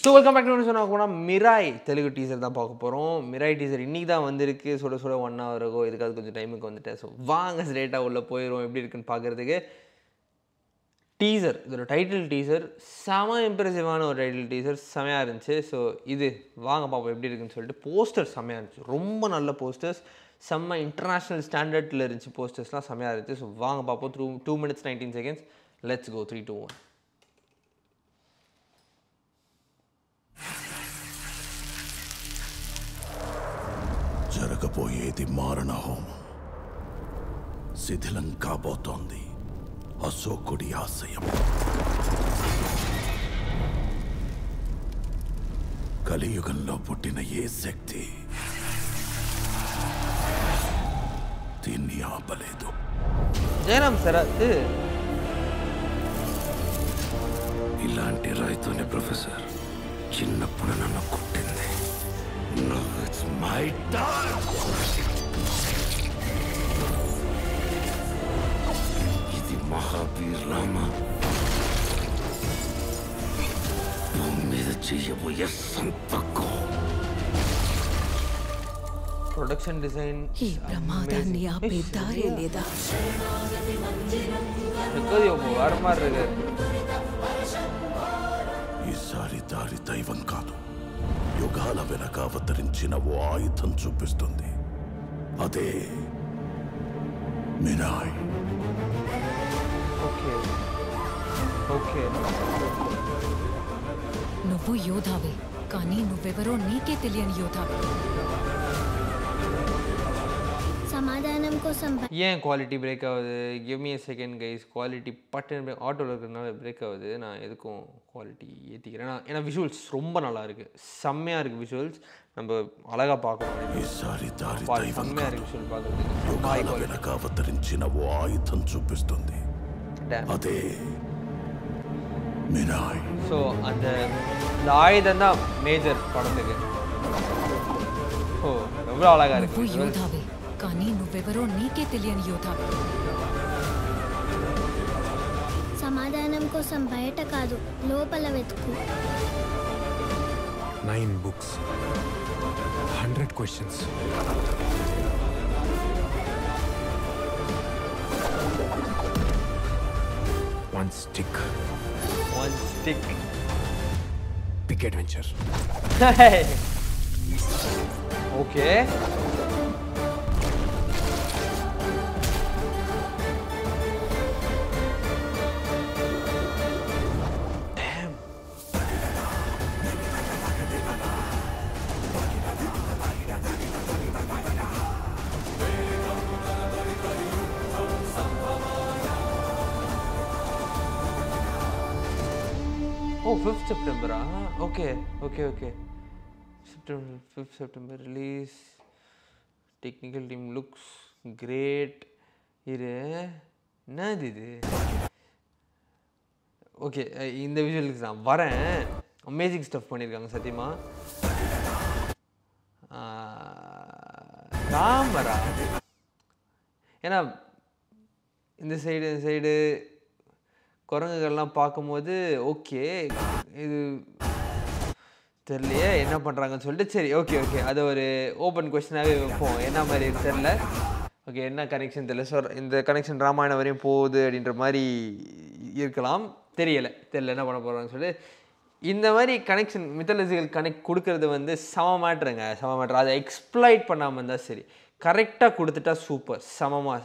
So welcome back to சொன்னால் போனால் Mirai Telugu teaser தான் பார்க்க போகிறோம். மிராய் டீசர் இன்றைக்கி தான் வந்திருக்கு. சுட 1 hour இருக்கும். இதுக்காக கொஞ்சம் டைமுக்கு வந்துட்டேன். ஸோ வாங்க ஸ்ட்ரெயிட்டாக உள்ளே போயிடும் எப்படி இருக்குன்னு பார்க்குறதுக்கு. டீசர், இதோட டைட்டில் டீசர் செம இம்ப்ரெசிவான ஒரு டைட்டில் டீசர், செமையாக இருந்துச்சு. ஸோ இது வாங்க பார்ப்போம் எப்படி இருக்குன்னு சொல்லிட்டு. போஸ்டர் செமையாக இருந்துச்சு, ரொம்ப நல்ல போஸ்டர்ஸ், செம்ம இன்டர்நேஷ்னல் ஸ்டாண்டர்டில் இருந்துச்சு. போஸ்டர்ஸ்லாம் செமையாக இருந்துச்சு. ஸோ வாங்க பார்ப்போம். 2 minutes 19 seconds. Let's go. 3, 2, 1. జరగబోయేది మారణ హోమం. శిథిలం కాబోతోంది అశోకుడి ఆశయం. కలియుగంలో పుట్టిన ఏ శక్తి దీన్ని ఆపలేదు. జయరామ్ శరత్ ఇలాంటి రాయితోనే ప్రొఫెసర్ చిన్నప్పుడు నన్ను కొట్టింది. Now it's my turn. ఇది మహావీర్ రామ భూమి మీద చేయబోయే సంతకం. ప్రొడక్షన్ డిజైన్ ఈ ప్రమాదాన్ని ఆపే దారి లేదా? ఈసారి దారి దైవం కాదు, యుగాల వెనక అవతరించిన ఓ ఆయుధం చూపిస్తుంది. అదే మిరాయ్. నువ్వు యోధావే, కానీ నువ్వెవరో నీకే తెలియని యోధావే. సమాధానం కోసం ஏன் குவாலிட்டி பிரேக் ஆகுது? Give me a second guys. Quality button ஆட்டோவில் இருக்கிறதுனால பிரேக் ஆகுது. நான் எதுக்கும் குவாலிட்டி ஏற்றிக்கிறேன். ஏன்னா விஷுவல்ஸ் ரொம்ப நல்லா இருக்குது, செம்மையாக இருக்குது விஷுவல்ஸ். நம்ம அழகாக பார்க்கணும். செம்மையாக இருக்குது விஷுவல் பார்க்குறதுக்கு. వెనక అవతరించిన ఓ ఆయుధం చూపిస్తుంది. అదే మిరాయ్. ஸோ அந்த ஆயுதம் தான் மேஜர் படத்துக்கு. ஓ எவ்வளோ அழகாக నువ్వు இருக்குது. యోధావే, కానీ నువ్వెవరో నీకే తెలియని యోధావే. సమాధానం కోసం బయట కాదు, లోపల వెతుకు. 9 books, 100 questions. One stick. Big adventure. Okay. Oh, 5th September. Okay. September, 5th September release. Technical team looks great. என்னது இது? ஓகே, இந்த விஷுவலுக்கு நான் வரேன். அமேசிங் ஸ்டஃப் பண்ணியிருக்காங்க சத்தியமா. ராமரா? ஏன்னா இந்த சைடு குரங்குகள்லாம் பார்க்கும்போது ஓகே, இது தெரியலையே என்ன பண்ணுறாங்கன்னு சொல்லிட்டு சரி ஓகே அதை ஒரு ஓப்பன் கொஸ்டினாகவே வைப்போம். என்ன மாதிரி தெரில. ஓகே, என்ன கனெக்ஷன் தெரியல. ஸோ இந்த கனெக்ஷன் ராமாயணம் வரையும் போகுது அப்படின்ற மாதிரி இருக்கலாம். தெரியல என்ன பண்ண போகிறாங்கன்னு சொல்லிட்டு இந்த மாதிரி கனெக்ஷன் மித்தாலஜிக்கல் கனெக்ட் கொடுக்கறது வந்து செம மேட்ருங்க. அதை எக்ஸ்ப்ளாய்ட் பண்ணாமல் இருந்தால் சரி, கரெக்டாக கொடுத்துட்டா சூப்பர், செமமாக.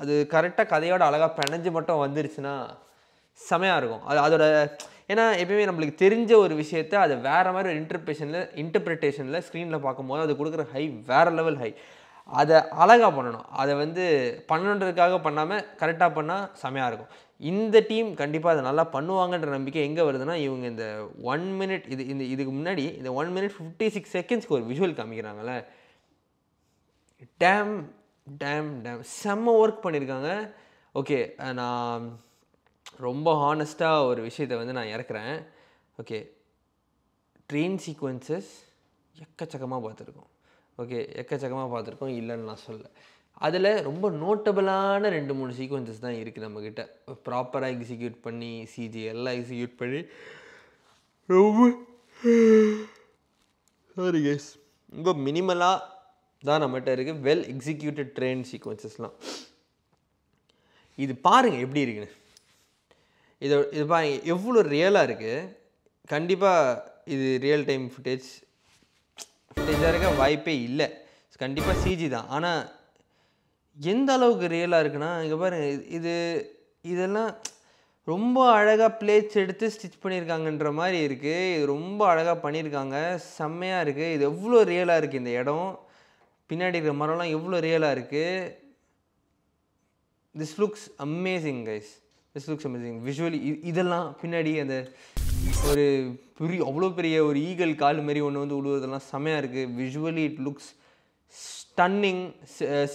அது கரெக்டாக கதையோட அழகாக பிணைஞ்சு மட்டும் வந்துருச்சுன்னா செமையாக இருக்கும். அதோட ஏன்னா எப்பயுமே நம்மளுக்கு தெரிஞ்ச ஒரு விஷயத்தை அதை வேறு மாதிரி ஒரு இன்டர்பிரிட்டேஷனில் ஸ்க்ரீனில் பார்க்கும்போது அது கொடுக்குற ஹை வேறு லெவல் ஹை. அதை அழகாக பண்ணணும். அதை வந்து பண்ணணுன்றதுக்காக பண்ணாமல் கரெக்டாக பண்ணால் செமையாக இருக்கும். இந்த டீம் கண்டிப்பாக அதை நல்லா பண்ணுவாங்கன்ற நம்பிக்கை எங்கே வருதுன்னா, இவங்க இந்த 1 minute இதுக்கு முன்னாடி இந்த 1 minute 56 secondsக்கு ஒரு விஷுவல் காமிக்கிறாங்கல்ல, டேம் செம்ம ஒர்க் பண்ணியிருக்காங்க. ஓகே, நான் ரொம்ப ஹானஸ்ட்டாக ஒரு விஷயத்தை வந்து நான் இறக்குறேன். ஓகே, ட்ரெயின் சீக்வன்சஸ் எக்கச்சக்கமாக பார்த்துருக்கோம், இல்லைன்னு நான் சொல்ல. அதில் ரொம்ப நோட்டபிளான 2-3 சீக்வன்சஸ் தான் இருக்குது நம்மக்கிட்ட. ப்ராப்பராக எக்ஸிக்யூட் பண்ணி சிஜி எல்லாம் எக்ஸிக்யூட் பண்ணி ரொம்ப சாரி கேஸ் ரொம்ப மினிமலாக தான் நம்மகிட்ட இருக்குது. வெல் எக்ஸிக்யூட்டட் ட்ரெயின் சீக்வன்சஸ்லாம். இது பாருங்கள் எப்படி இருக்குன்னு. இது பாருங்க எவ்வளோ ரியலாக இருக்குது. கண்டிப்பாக இது ரியல் டைம் ஃபுட்டேஜாக இருக்க வாய்ப்பே இல்லை. கண்டிப்பாக சிஜி தான். ஆனால் எந்த அளவுக்கு ரியலாக இருக்குன்னா இங்கே பாருங்கள், இதெல்லாம் ரொம்ப அழகாக பிளேட்ஸ் எடுத்து ஸ்டிச் பண்ணியிருக்காங்கன்ற மாதிரி இருக்குது. இது ரொம்ப அழகாக பண்ணியிருக்காங்க, செம்மையாக இருக்குது. இது எவ்வளோ ரியலாக இருக்குது. இந்த இடம் பின்னாடி இருக்கிற மரம்லாம் எவ்வளோ ரியலாக இருக்குது. This looks amazing guys, this looks amazing visually. இதெல்லாம் பின்னாடி அந்த ஒரு அவ்வளோ பெரிய ஒரு ஈகல் கால் மாரி ஒன்று வந்து விழுவதெல்லாம் செம்மையாக இருக்குது. Visually it looks stunning.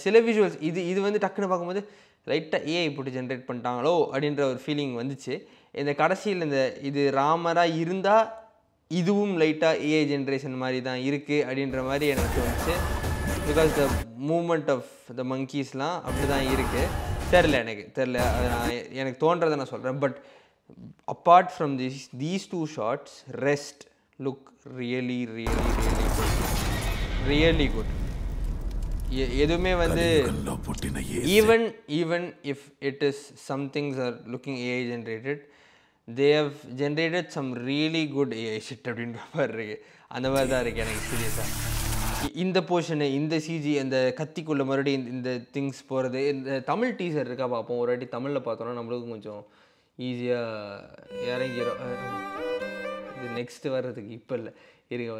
சில விஷுவல்ஸ் இது வந்து டக்குன்னு பார்க்கும்போது லைட்டாக ஏஐ போட்டு ஜென்ரேட் பண்ணிட்டாங்களோ அப்படின்ற ஒரு ஃபீலிங் வந்துச்சு. இந்த கடைசியில் இது ராமராக இருந்தால் இதுவும் லைட்டாக ஏஐ ஜென்ரேஷன் மாதிரி தான் இருக்குது அப்படின்ற மாதிரி எனக்கு தோணுச்சு. Because the moment of the மங்கீஸ்லாம் அப்படி தான் இருக்குது. தெரில எனக்கு தோன்றதை நான் சொல்கிறேன். But apart from these two shots rest look really good. எதுவுமே வந்து even if it is some things are looking AI generated, they have generated some really good AI shit அப்படின்ற மாதிரி இருக்குது. அந்த மாதிரி தான் இருக்குது எனக்கு சீரியஸாக. இந்த போர்ஷனு, இந்த சிஜி, அந்த கத்திக்குள்ளே மறுபடியும் இந்த திங்ஸ் போகிறது. இந்த தமிழ் டீசர் இருக்கா பார்ப்போம். ஒரு வாட்டி தமிழில் பார்த்தோன்னா நம்மளுக்கும் கொஞ்சம் ஈஸியாக இறங்கிடும். இது நெக்ஸ்ட்டு வர்றதுக்கு இப்போ இல்லை,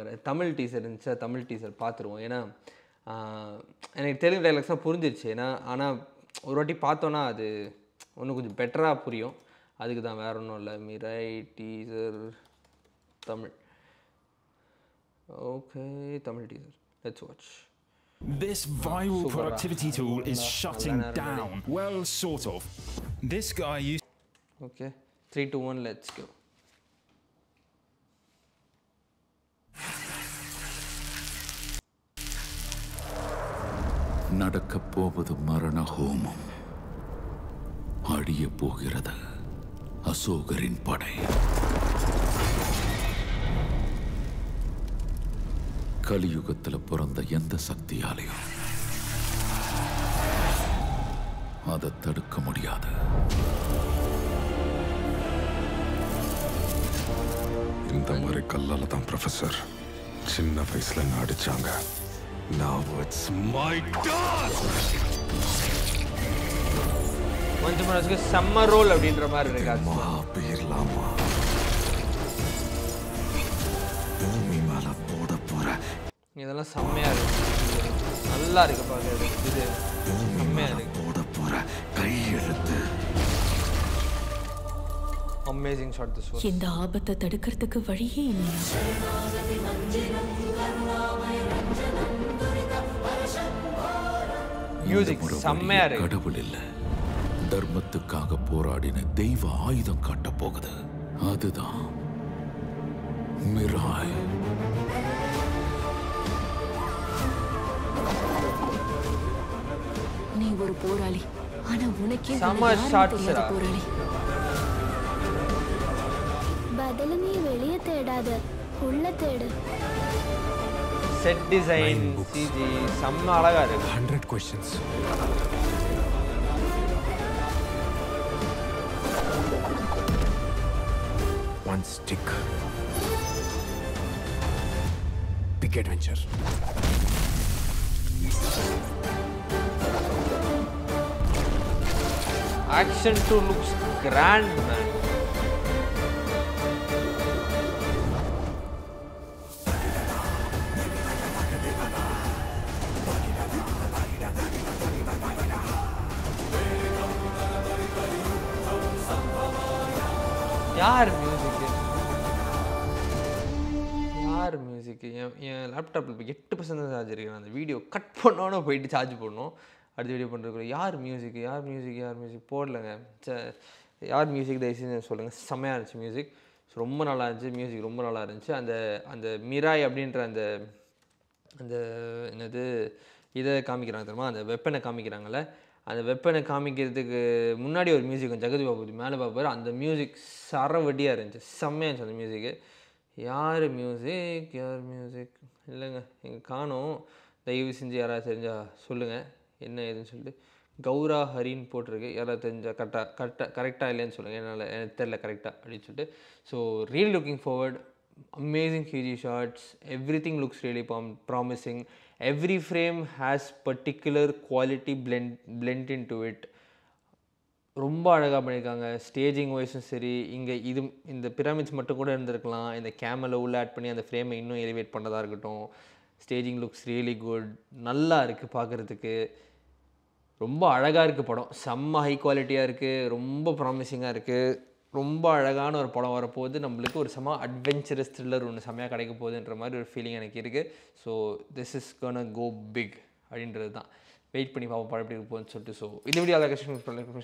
வர தமிழ் டீசர் இருந்துச்சா, தமிழ் டீசர் பார்த்துருவோம். ஏன்னா எனக்கு தெலுங்கு டைலாக்ஸ்லாம் புரிஞ்சிருச்சு. ஆனால் ஒரு வாட்டி பார்த்தோன்னா அது இன்னும் கொஞ்சம் பெட்டராக புரியும். அதுக்கு தான், வேறு ஒன்றும் இல்லை. Mirai teaser Tamil. Okay, Tamil teaser. Let's watch. This viral productivity tool is shutting down. Well, sort of. This guy used... Okay, 3, 2, 1, let's go. நடக்கப் போவது மரண ஹோமம். அழிய போகிறது அசோகரின் படை. கலியுகத்தில் பிறந்த எந்த சக்தியாலையும் அதை தடுக்க முடியாது. இந்த மாதிரி கல்லால தான் ப்ரொஃபசர் சின்ன வயசுல அடிச்சாங்க. Now it's my turn. கொஞ்சம் மனசுக்கு செம்ம ரோல் அப்படின்ற மாதிரி இருக்காது. போயிடலாமா? பூமி மேல போட போற. இதெல்லாம் செம்மையா இருக்கு, நல்லா இருக்கு பாக்குறது. இது செம்மையா இருக்கு. போட போற கையெழுத்து. Amazing shot this was. இந்த ஆபத்தை தடுக்கிறதுக்கு வழியே இல்லை. மியூசிக் செம்மையா இருக்கு. கடவுள் இல்ல, தர்மத்துக்காக போராடின தெய்வ ஆயுதம் காட்ட போகுது. அதுதான் மிராய். நீ ஒரு போராளி, ஆனா உனக்கே செம்ம ஷாட்ஸ்ரா. போராளி. பதில நீ வெளியே தேடாத, உள்ள தேடு. செட் டிசைன், சிஜி செம்ம அழகா இருக்கு. 100 questions. One stick. Big adventure. Action 2 looks grand, man. யார் மியூசிக்கு? என் லேப்டாப்பில் இப்போ 8% சார்ஜ் இருக்கு. அந்த வீடியோ கட் பண்ணோன்னு போயிட்டு சார்ஜ் பண்ணணும். அடுத்த வீடியோ பண்ணுறதுக்குள்ள யார் மியூசிக் போடலைங்க. யார் மியூசிக் தயவுசெய்து சொல்லுங்கள். செம்மையாக இருந்துச்சு மியூசிக். ரொம்ப நல்லா இருந்துச்சு மியூசிக், ரொம்ப நல்லா இருந்துச்சு. அந்த மிராய் அப்படின்ற அந்த என்னது இதை காமிக்கிறாங்க தெரியுமா, அந்த வெப்பனை காமிக்கிறாங்கல்ல, அந்த வெப்பனை காமிக்கிறதுக்கு முன்னாடி ஒரு மியூசிக் ஜெகதி பாபு மேலே பார்ப்பார். அந்த மியூசிக் சரவடியாக இருந்துச்சு, செம்மையாக இருந்துச்சு அந்த மியூசிக்கு. யார் மியூசிக் இல்லைங்க எங்கள் காணோம். தயவு செஞ்சு யாராவது தெரிஞ்சால் சொல்லுங்கள் என்ன ஏதுன்னு சொல்லிட்டு. கௌரா ஹரின்னு போட்டிருக்கு. யாராவது தெரிஞ்சால் கரெக்டாக இல்லைன்னு சொல்லுங்கள். என்னால் எனக்கு தெரில கரெக்டாக அப்படின்னு சொல்லிட்டு. So really looking forward. Amazing CG shots, everything looks really promising. Every frame has particular quality blend into it. ரொம்ப அழகாக பண்ணியிருக்காங்க. ஸ்டேஜிங் வைஸும் சரி, இங்கே இந்த பிரமிட்ஸ் மட்டும் கூட இருந்திருக்கலாம். இந்த கேமலை உள்ள ஆட் பண்ணி அந்த ஃப்ரேமை இன்னும் எலிவேட் பண்ணதாக இருக்கட்டும். Staging looks really good. நல்லா இருக்குது பார்க்குறதுக்கு. ரொம்ப அழகாக இருக்குது படம். செம்ம ஹை குவாலிட்டியாக இருக்குது. ரொம்ப ப்ராமிசிங்காக இருக்குது. ரொம்ப அழகான ஒரு படம் வரப்போகுது. நம்மளுக்கு ஒரு செம்ம அட்வென்ச்சரஸ் த்ரில்லர் ஒன்று செம்மையாக கிடைக்க போகுதுன்ற மாதிரி ஒரு ஃபீலிங் எனக்கு இருக்குது. So this is gonna go big அப்படின்றது தான். வெயிட் பண்ணி பார்ப்போம் படம் எப்படி இருப்போம்னு சொல்லிட்டு. ஸோ இந்த வீடியோ அதை கஷ்டம்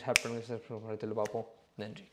ஹேப் பண்ணுங்கள். பார்ப்போம். நன்றி.